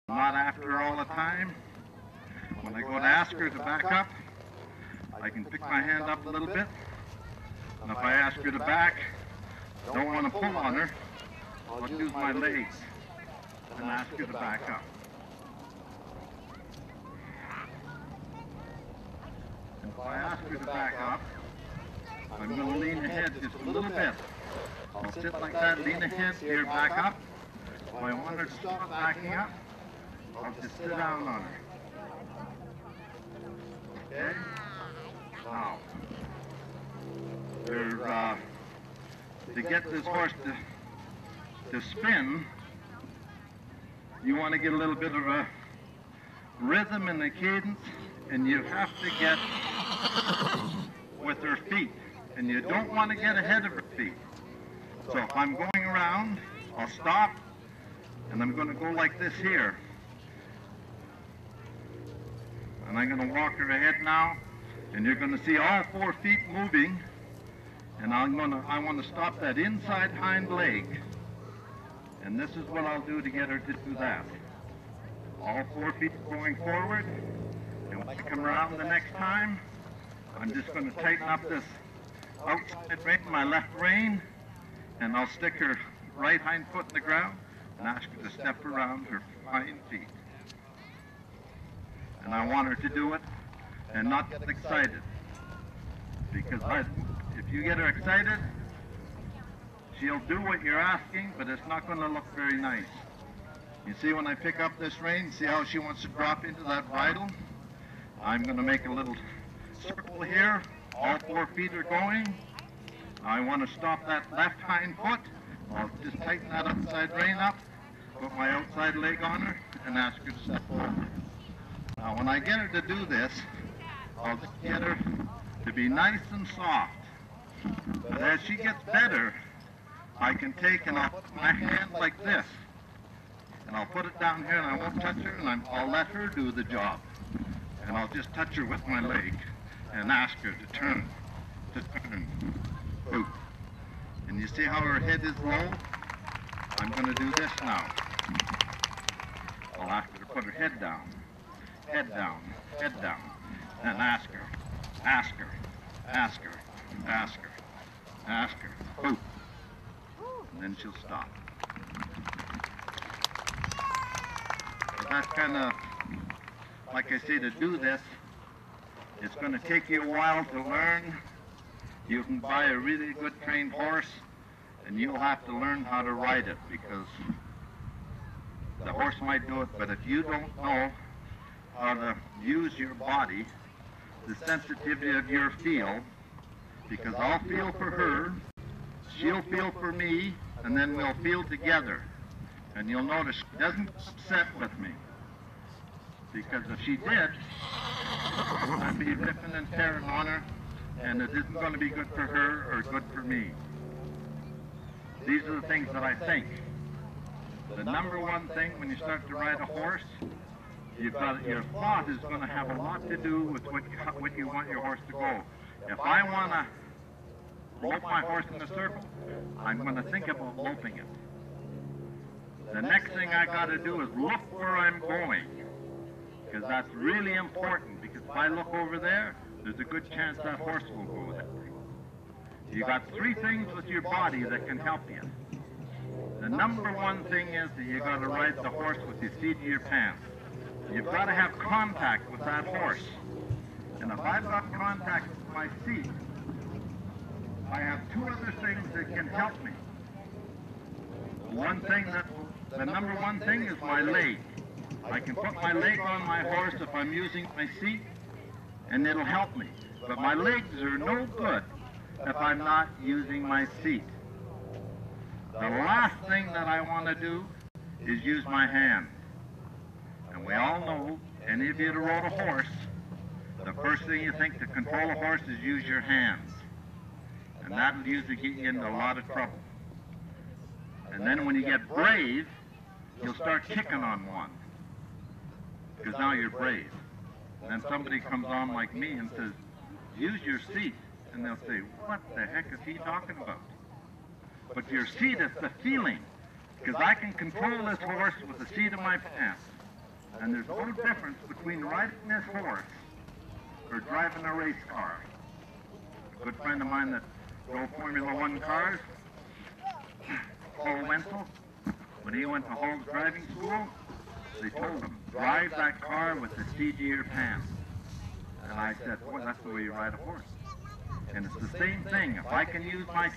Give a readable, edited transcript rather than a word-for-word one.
I'm not after her all the time. When I go to ask her to back up, I can pick my hand up a little bit. And if I ask her to back, don't want to pull on her, I'll use my legs and ask her to back up. And if I ask her to back up, I'm going to lean ahead just a little bit. I'll sit like that, lean ahead, here, back up. If I want her to stop backing up, I'll just sit down on her. Okay? Now, to get this horse to spin, you want to get a little bit of a rhythm and a cadence, and you have to get with her feet, and you don't want to get ahead of her feet. So if I'm going around, I'll stop, and I'm going to go like this here. And I'm going to walk her ahead now, and you're going to see all 4 feet moving, and I want to stop that inside hind leg. And this is what I'll do to get her to do that. All 4 feet going forward, and when I come around the next time, I'm just going to tighten up this outside rein, my left rein, and I'll stick her right hind foot in the ground and ask her to step around her hind feet. And I want her to do it and not get excited. Because if you get her excited, she'll do what you're asking, but it's not going to look very nice. You see when I pick up this rein, see how she wants to drop into that bridle? I'm going to make a little circle here. All 4 feet are going. I want to stop that left hind foot. I'll just tighten that outside rein up, put my outside leg on her, and ask her to step over. Now when I get her to do this, I'll just get her to be nice and soft. But as she gets better, I can take and I'll put my hand like this. And I'll put it down here and I won't touch her, and I'll let her do the job. And I'll just touch her with my leg and ask her to turn. Boop. And you see how her head is low? I'm going to do this now. I'll ask her to put her head down, head down, head down. And ask her, ask her, ask her, ask her, ask her. Boop. And then she'll stop. So that's kind of, like I say, to do this, it's going to take you a while to learn. You can buy a really good trained horse, and you'll have to learn how to ride it, because the horse might do it, but if you don't know how to use your body, the sensitivity of your feel, because I'll feel for her, she'll feel for me, and then we'll feel together. And you'll notice she doesn't upset with me, because if she did, I'd be ripping and tearing on her, and it isn't going to be good for her or good for me. These are the things that I think. The number one thing when you start to ride a horse, your thought is going to have a lot to do with what you want your horse to go. If I want to rope my horse in a circle, I'm going to think about loping it. The next thing I got to do is look where I'm going, because that's really important, because if I look over there, there's a good chance that horse will go there. You got 3 things with your body that can help you. The number one thing is that you got to ride the horse with the seat of your pants. You've got to have contact with that horse. And if I've got contact with my seat, I have 2 other things that can help me. The number one thing is my leg. I can put my leg on my horse if I'm using my seat, and it'll help me. But my legs are no good if I'm not using my seat. The last thing that I want to do is use my hand. And we all know, any of you that rode a horse, the first thing you think to control a horse is use your hands. And that'll usually get you into a lot of trouble. And then when you get brave, you'll start kicking on one, because now you're brave. And then somebody comes on like me and says, use your seat. And they'll say, what the heck is he talking about? But your seat is the feeling, because I can control this horse with the seat of my pants. And there's no difference between riding this horse or driving a race car. A good friend of mine that drove Formula One cars, Paul Wenzel, when he went to Hall's driving school, they told him, drive that car with the seat of your pants. And I said, boy, that's the way you ride a horse. And it's the same thing. If I can use my